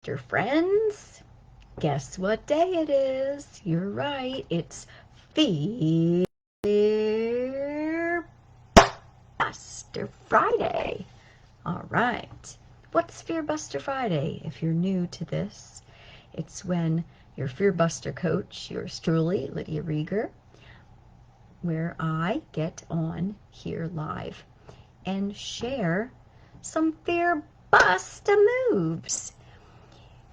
Dear friends, guess what day it is? You're right, it's Fear Buster Friday. All right, what's Fear Buster Friday? If you're new to this, it's when your Fear Buster coach, yours truly, Lydia Rieger, where I get on here live and share some Fear Buster moves.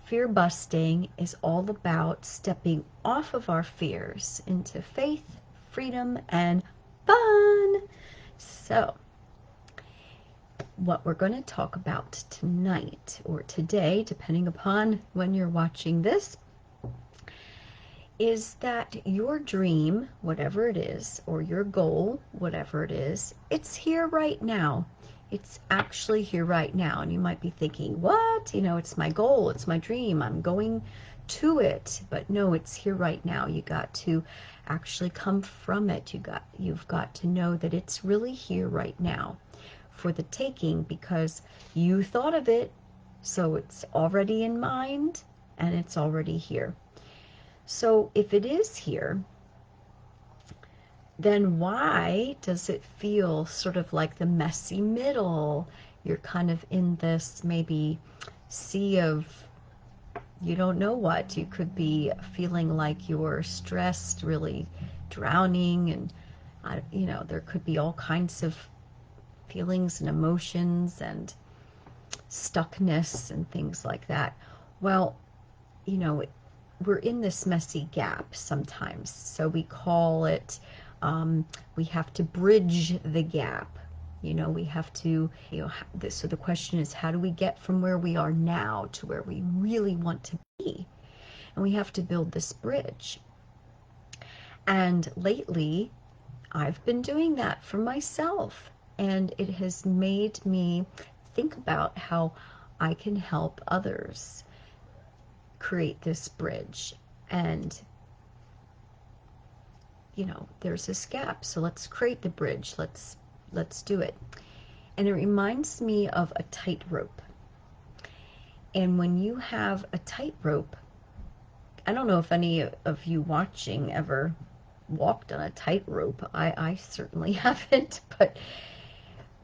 Fear busting is all about stepping off of our fears into faith, freedom, and fun. So, what we're going to talk about tonight or today, depending upon when you're watching this, is that your dream, whatever it is, or your goal, whatever it is, it's here right now. It's actually here right now. And you might be thinking, what? It's my goal, it's my dream, I'm going to it. But no, it's here right now. You got to actually come from it. You've got to know that it's really here right now for the taking, because you thought of it, so it's already in mind and it's already here. So if it is here, then why does it feel sort of like the messy middle? You're kind of in this maybe sea of you don't know what. You could be feeling like you're stressed, really drowning, and there could be all kinds of feelings and emotions and stuckness and things like that. Well, we're in this messy gap sometimes, so we call it we have to bridge the gap. We have to, so the question is, how do we get from where we are now to where we really want to be? And we have to build this bridge. And lately, I've been doing that for myself, and it has made me think about how I can help others create this bridge. And there's this gap, so let's create the bridge. Let's do it. And it reminds me of a tightrope. And when you have a tightrope, I don't know if any of you watching ever walked on a tightrope. I certainly haven't,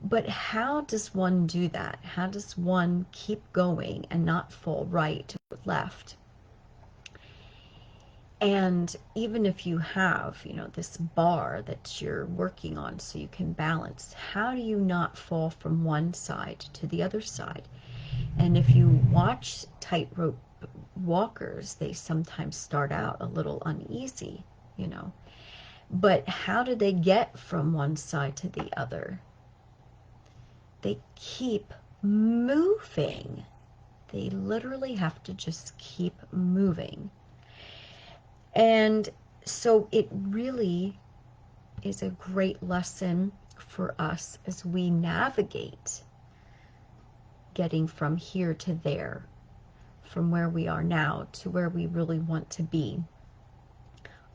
but how does one do that? How does one keep going and not fall right or left? And even if you have, this bar that you're working on so you can balance, how do you not fall from one side to the other side? And if you watch tightrope walkers, they sometimes start out a little uneasy, But how do they get from one side to the other? They keep moving. They literally have to just keep moving. And so it really is a great lesson for us as we navigate getting from here to there, from where we are now to where we really want to be.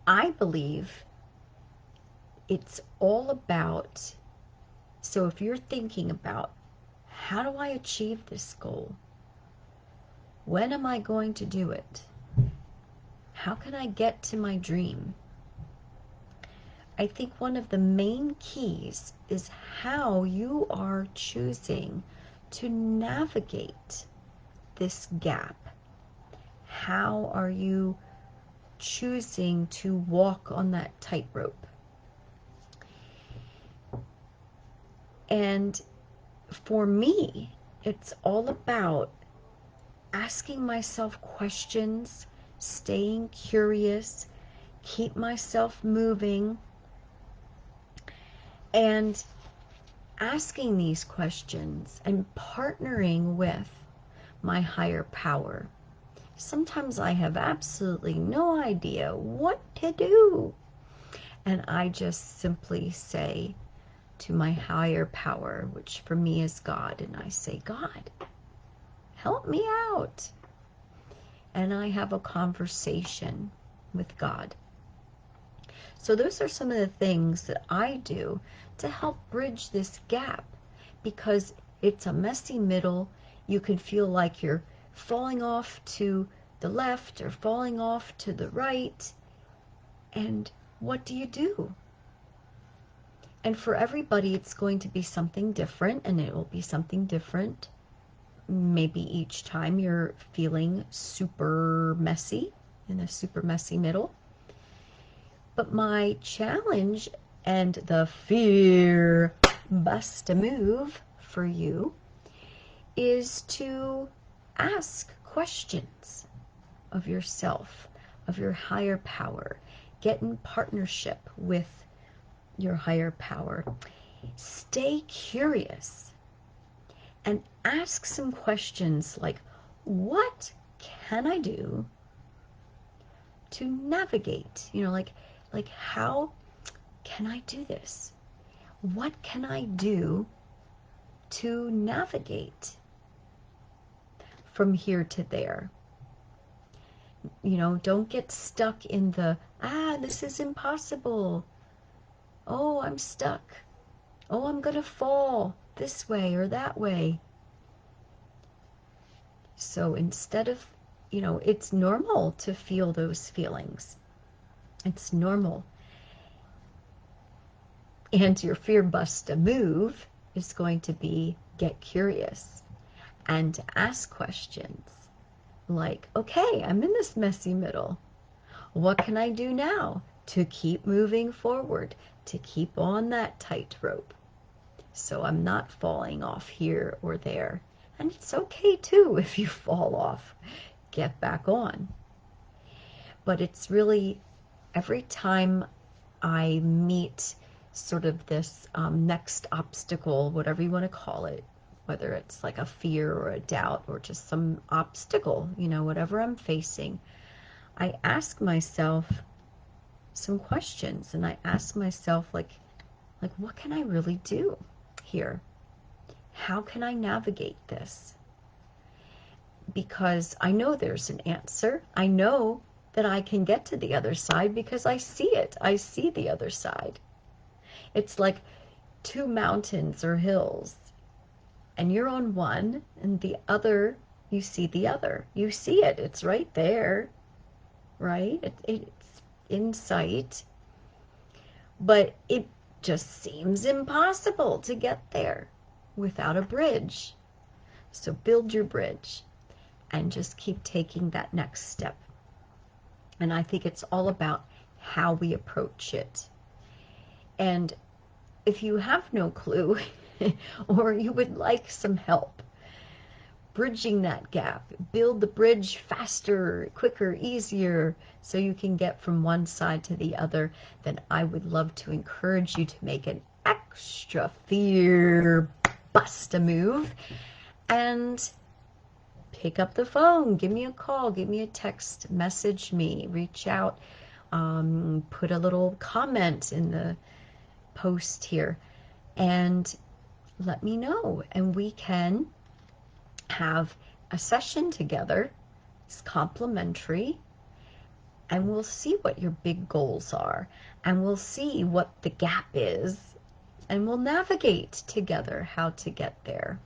I believe it's all about, so if you're thinking about, how do I achieve this goal? When am I going to do it? How can I get to my dream? I think one of the main keys is how you are choosing to navigate this gap. How are you choosing to walk on that tightrope? And for me, it's all about asking myself questions, staying curious, keep myself moving, and asking these questions and partnering with my higher power. Sometimes I have absolutely no idea what to do, and I just simply say to my higher power, which for me is God, and I say, God, help me out. And I have a conversation with God. So those are some of the things that I do to help bridge this gap, because it's a messy middle. You can feel like you're falling off to the left or falling off to the right. And what do you do? And for everybody, it's going to be something different, and it will be something different. Maybe each time you're feeling super messy, in a super messy middle. But my challenge and the fear bust a move for you is to ask questions of yourself, of your higher power. Get in partnership with your higher power. Stay curious and ask some questions like, what can I do to navigate? Like how can I do this? What can I do to navigate from here to there? Don't get stuck in the, this is impossible. Oh, I'm stuck. Oh, I'm going to fall this way or that way. So instead of, it's normal to feel those feelings. It's normal. And your fear bust a move is going to be get curious and ask questions like, okay, I'm in this messy middle. What can I do now to keep moving forward, to keep on that tightrope so I'm not falling off here or there? And it's okay too if you fall off. Get back on. But it's really every time I meet sort of this next obstacle, whatever you want to call it, whether it's like a fear or a doubt or just some obstacle, whatever I'm facing, I ask myself some questions, and I ask myself like what can I really do here? How can I navigate this? Because I know there's an answer. I know that I can get to the other side because I see it. I see the other side. It's like two mountains or hills, and you're on one, and the other, you see the other. You see it. It's right there, right? It's in sight, but it just seems impossible to get there without a bridge. So build your bridge and just keep taking that next step. And I think it's all about how we approach it. And if you have no clue or you would like some help bridging that gap, build the bridge faster, quicker, easier, so you can get from one side to the other, then I would love to encourage you to make an extra fear bust a move and pick up the phone, give me a call, give me a text, message me, reach out, put a little comment in the post here and let me know, and we can have a session together. It's complimentary, and we'll see what your big goals are, and we'll see what the gap is, and we'll navigate together how to get there.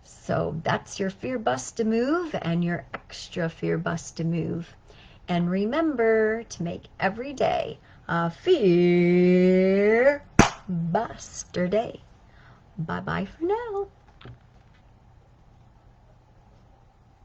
So that's your fear bust a move and your extra fear bust a move. And remember to make every day a fear buster day. Bye-bye for now.